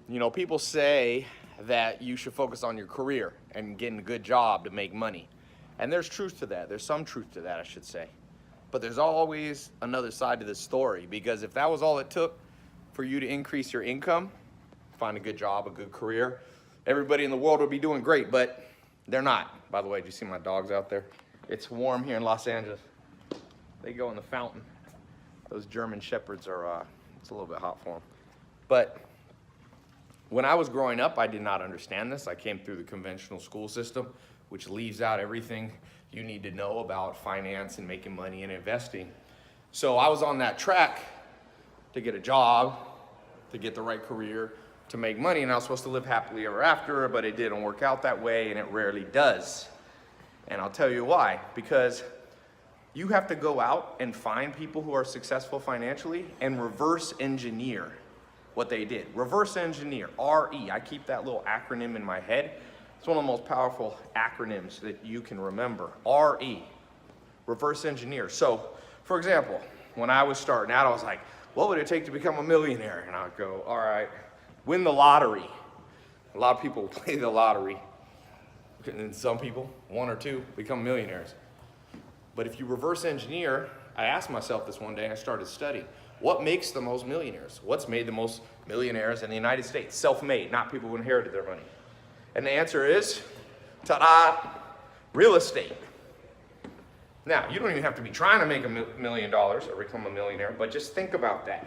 You know, people say that you should focus on your career and getting a good job to make money. And there's truth to that. There's some truth to that, I should say. But there's always another side to this story, because if that was all it took for you to increase your income, find a good job, a good career, everybody in the world would be doing great, but they're not. By the way, do you see my dogs out there? It's warm here in Los Angeles. They go in the fountain. Those German Shepherds are, it's a little bit hot for them. But when I was growing up, I did not understand this. I came through the conventional school system, which leaves out everything you need to know about finance and making money and investing. So I was on that track to get a job, to get the right career, to make money, and I was supposed to live happily ever after, but it didn't work out that way, and it rarely does. And I'll tell you why. Because you have to go out and find people who are successful financially and reverse engineer what they did. Reverse engineer, RE. I keep that little acronym in my head. It's one of the most powerful acronyms that you can remember. RE, reverse engineer. So, for example, when I was starting out, I was like, what would it take to become a millionaire? And I would go, all right, win the lottery. A lot of people play the lottery. And some people, one or two, become millionaires. But if you reverse engineer, I asked myself this one day and I started studying. What makes the most millionaires? What's made the most millionaires in the United States? Self-made, not people who inherited their money. And the answer is, ta-da, real estate. Now, you don't even have to be trying to make $1 million or become a millionaire, but just think about that.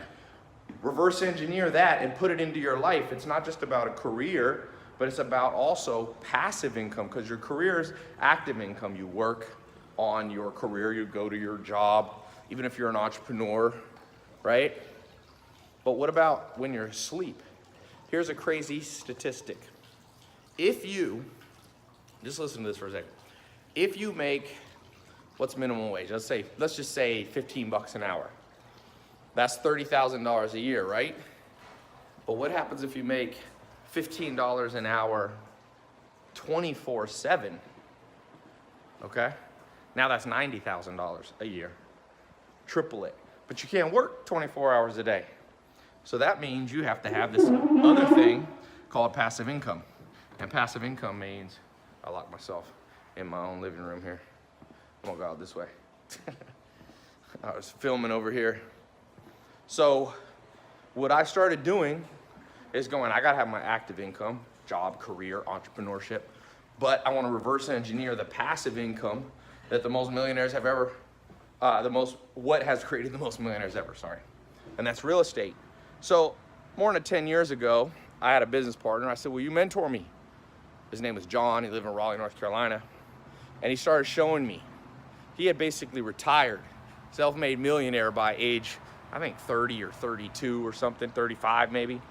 Reverse engineer that and put it into your life. It's not just about a career, but it's about also passive income, because your career is active income. You work on your career, you go to your job, even if you're an entrepreneur, right? But what about when you're asleep? Here's a crazy statistic. If you, just listen to this for a second. If you make, what's minimum wage? Let's just say 15 bucks an hour. That's $30,000 a year, right? But what happens if you make $15 an hour 24/7? Okay? Now that's $90,000 a year. Triple it. But you can't work 24 hours a day. So that means you have to have this other thing called passive income. And passive income means, I lock myself in my own living room here. I'm gonna go out this way. I was filming over here. So what I started doing is going, I gotta have my active income, job, career, entrepreneurship, but I wanna reverse engineer the passive income that the most millionaires have ever, what has created the most millionaires ever, sorry. And that's real estate. So more than 10 years ago, I had a business partner. I said, will you mentor me? His name was John. He lived in Raleigh, North Carolina. And he started showing me. He had basically retired, self-made millionaire by age, I think 30 or 32 or something, 35 maybe.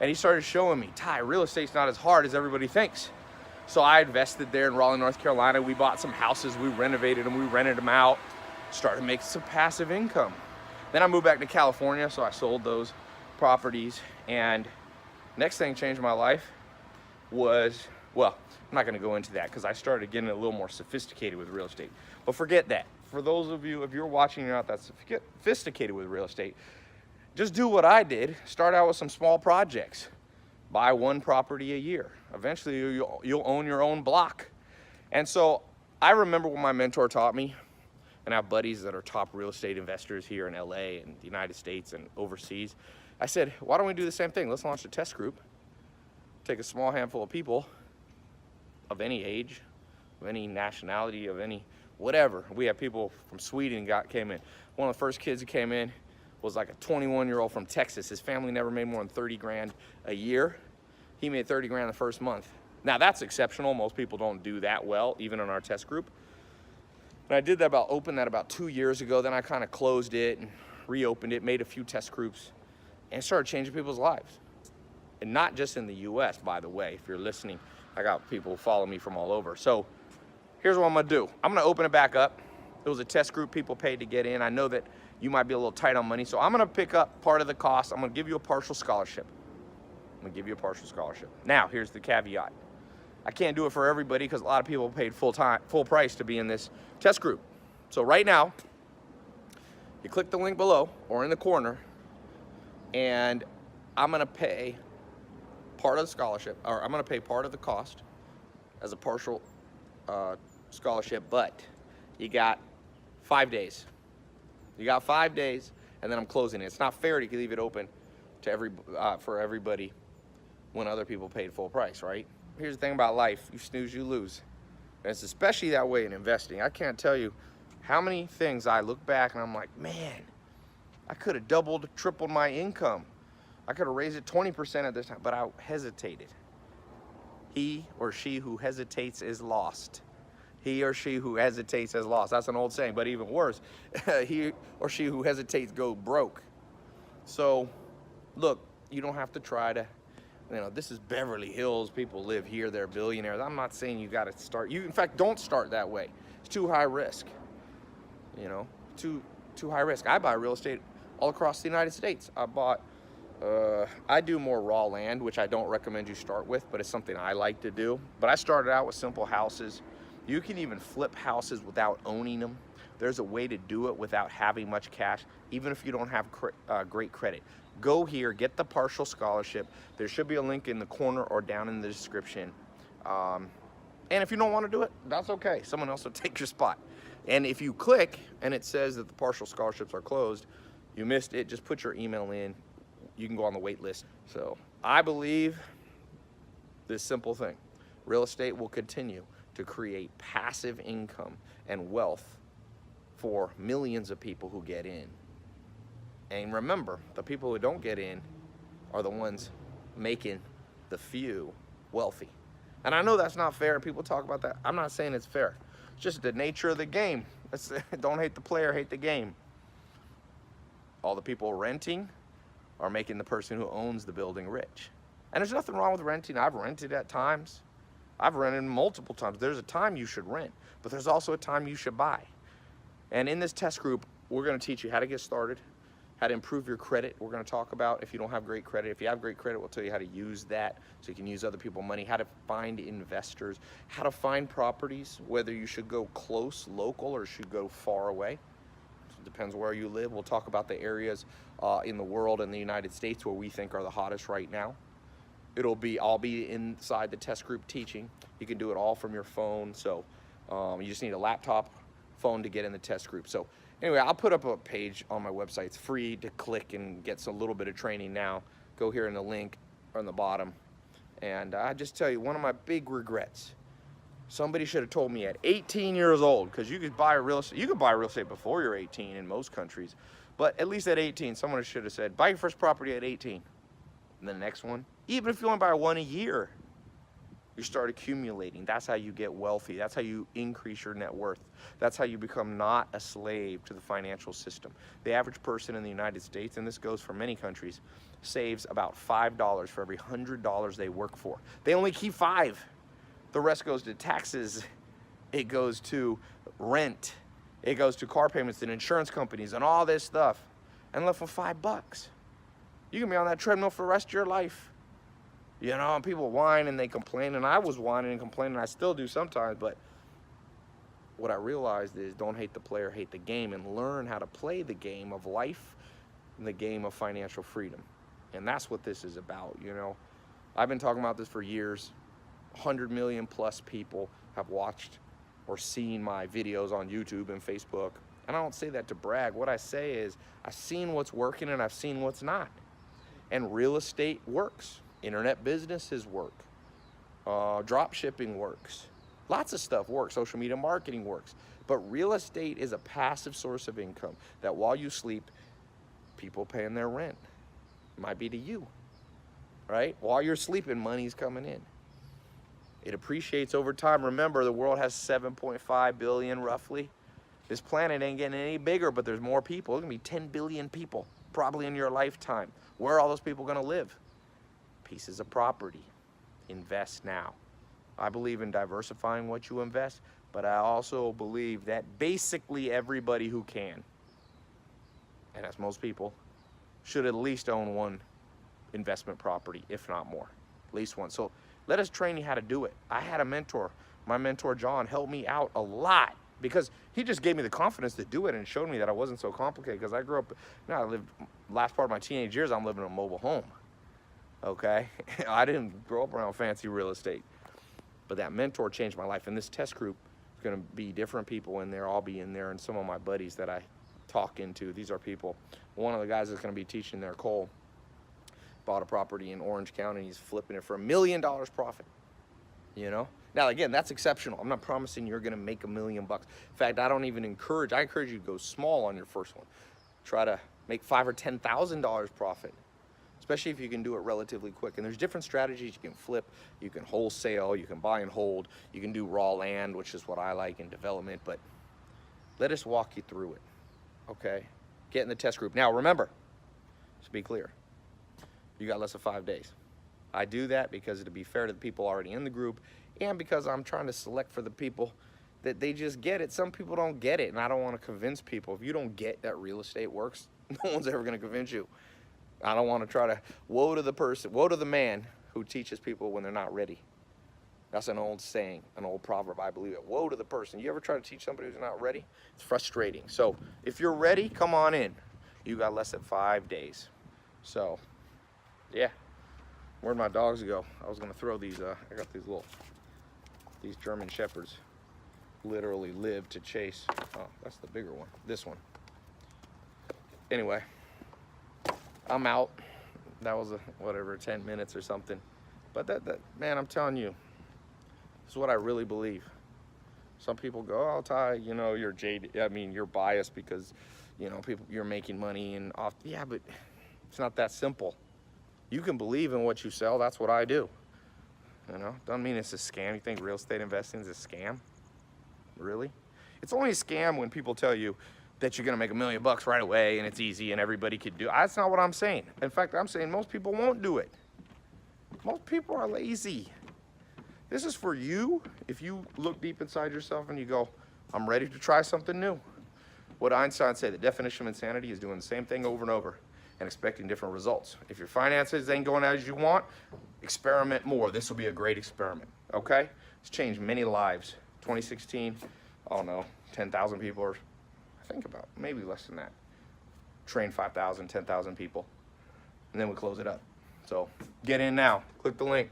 And he started showing me, Ty, real estate's not as hard as everybody thinks. So I invested there in Raleigh, North Carolina. We bought some houses, we renovated them, we rented them out, started making some passive income. Then I moved back to California, so I sold those properties. And next thing changed my life was, well, I'm not gonna go into that because I started getting a little more sophisticated with real estate. But forget that. For those of you, if you're watching, you're not that sophisticated with real estate, just do what I did. Start out with some small projects. Buy one property a year. Eventually you'll own your own block. And so I remember what my mentor taught me, and I have buddies that are top real estate investors here in LA and the United States and overseas. I said, why don't we do the same thing? Let's launch a test group. Take a small handful of people of any age, of any nationality, of any whatever. We have people from Sweden came in. One of the first kids that came in was like a 21-year-old from Texas. His family never made more than 30 grand a year. He made 30 grand the first month. Now that's exceptional. Most people don't do that well, even in our test group. And I did that opened that about 2 years ago. Then I kind of closed it and reopened it, made a few test groups, and started changing people's lives. And not just in the US, by the way. If you're listening, I got people who follow me from all over. So here's what I'm gonna do. I'm gonna open it back up. It was a test group, people paid to get in. I know that you might be a little tight on money, so I'm gonna pick up part of the cost. I'm gonna give you a partial scholarship. Now, here's the caveat. I can't do it for everybody because a lot of people paid full price to be in this test group. So right now, you click the link below or in the corner, and I'm gonna pay part of the scholarship, or I'm going to pay part of the cost as a partial scholarship, but you got 5 days. You got 5 days, and then I'm closing it. It's not fair to leave it open to for everybody when other people paid full price, right? Here's the thing about life: you snooze, you lose. And it's especially that way in investing. I can't tell you how many things I look back and I'm like, man, I could have doubled, tripled my income. I could have raised it 20% at this time, but I hesitated. He or she who hesitates is lost. He or she who hesitates is lost. That's an old saying, but even worse, he or she who hesitates go broke. So, look, you don't have to try to, this is Beverly Hills. People live here. They're billionaires. I'm not saying you got to start. In fact, don't start that way. It's too high risk. Too high risk. I buy real estate all across the United States. I do more raw land, which I don't recommend you start with, but it's something I like to do. But I started out with simple houses. You can even flip houses without owning them. There's a way to do it without having much cash, even if you don't have great credit. Go here, get the partial scholarship. There should be a link in the corner or down in the description. And if you don't want to do it, that's okay. Someone else will take your spot. And if you click and it says that the partial scholarships are closed, you missed it, just put your email in. You can go on the wait list. So I believe this simple thing: real estate will continue to create passive income and wealth for millions of people who get in. And remember, the people who don't get in are the ones making the few wealthy. And I know that's not fair, and people talk about that. I'm not saying it's fair. It's just the nature of the game. Don't hate the player, hate the game. All the people renting are making the person who owns the building rich. And there's nothing wrong with renting. I've rented at times. I've rented multiple times. There's a time you should rent, but there's also a time you should buy. And in this test group, we're going to teach you how to get started, how to improve your credit. We're going to talk about if you don't have great credit. If you have great credit, we'll tell you how to use that so you can use other people's money, how to find investors, how to find properties, whether you should go close, local, or should go far away. It depends where you live. We'll talk about the areas in the world and the United States where we think are the hottest right now. I'll be inside the test group teaching. You can do it all from your phone. So you just need a laptop, phone to get in the test group. So anyway, I'll put up a page on my website. It's free to click and get a little bit of training now. Go here in the link on the bottom. And I just tell you, one of my big regrets, somebody should have told me at 18 years old, because you could buy real estate. You could buy real estate before you're 18 in most countries, but at least at 18, someone should have said, buy your first property at 18. And the next one, even if you only buy one a year, you start accumulating. That's how you get wealthy. That's how you increase your net worth. That's how you become not a slave to the financial system. The average person in the United States, and this goes for many countries, saves about $5 for every $100 they work for. They only keep $5. The rest goes to taxes. It goes to rent. It goes to car payments and insurance companies and all this stuff. And left with $5. You can be on that treadmill for the rest of your life. And people whine and they complain, and I was whining and complaining, I still do sometimes, but what I realized is don't hate the player, hate the game, and learn how to play the game of life and the game of financial freedom. And that's what this is about, I've been talking about this for years. 100 million plus people have watched or seen my videos on YouTube and Facebook. And I don't say that to brag. What I say is I've seen what's working and I've seen what's not. And real estate works. Internet businesses work. Drop shipping works. Lots of stuff works. Social media marketing works. But real estate is a passive source of income that while you sleep, people paying their rent. Might be to you, right? While you're sleeping, money's coming in. It appreciates over time. Remember, the world has 7.5 billion roughly. This planet ain't getting any bigger, but there's more people. There's gonna be 10 billion people probably in your lifetime. Where are all those people gonna live? Pieces of property. Invest now. I believe in diversifying what you invest, but I also believe that basically everybody who can, and that's most people, should at least own one investment property, if not more, at least one. So let us train you how to do it. I had a mentor. My mentor, John, helped me out a lot because he just gave me the confidence to do it and showed me that I wasn't so complicated because I grew up, I lived last part of my teenage years, I'm living in a mobile home. okay? I didn't grow up around fancy real estate, but that mentor changed my life. And this test group is gonna be different people in there. I'll be in there, and some of my buddies that I talk into. These are people. One of the guys that's gonna be teaching there, Cole, bought a property in Orange County. He's flipping it for $1 million profit, you know? Now, again, that's exceptional. I'm not promising you're gonna make $1 million. In fact, I encourage you to go small on your first one. Try to make $5,000 or $10,000 profit, especially if you can do it relatively quick. And there's different strategies. You can flip, you can wholesale, you can buy and hold, you can do raw land, which is what I like in development, but let us walk you through it, okay? Get in the test group. Now, remember, to be clear, you got less than 5 days. I do that because to be fair to the people already in the group, and because I'm trying to select for the people that they just get it. Some people don't get it, and I don't want to convince people. If you don't get that real estate works, no one's ever going to convince you. I don't want to try to, woe to the man who teaches people when they're not ready. That's an old saying, an old proverb, I believe it. Woe to the person. You ever try to teach somebody who's not ready? It's frustrating. So if you're ready, come on in. You got less than 5 days. So, yeah. Where'd my dogs go? I was gonna throw these, I got these German Shepherds. Literally live to chase. Oh, that's the bigger one. This one. Anyway, I'm out. That was whatever, 10 minutes or something. But that man, I'm telling you, this is what I really believe. Some people go, oh, Ty, you know, you're jaded. I mean, you're biased because, you know, you're making money and off. Yeah, but it's not that simple. You can believe in what you sell. That's what I do. You know, doesn't mean it's a scam. You think real estate investing is a scam? Really? It's only a scam when people tell you that you're gonna make $1 million right away and it's easy and everybody could do it. That's not what I'm saying. In fact, I'm saying most people won't do it. Most people are lazy. This is for you if you look deep inside yourself and you go, I'm ready to try something new. What Einstein said, the definition of insanity is doing the same thing over and over and expecting different results. If your finances ain't going as you want, experiment more. This will be a great experiment, okay? It's changed many lives. 2016, I don't know, 10,000 people, or I think about maybe less than that. Train 5,000, 10,000 people, and then we close it up. So get in now, click the link.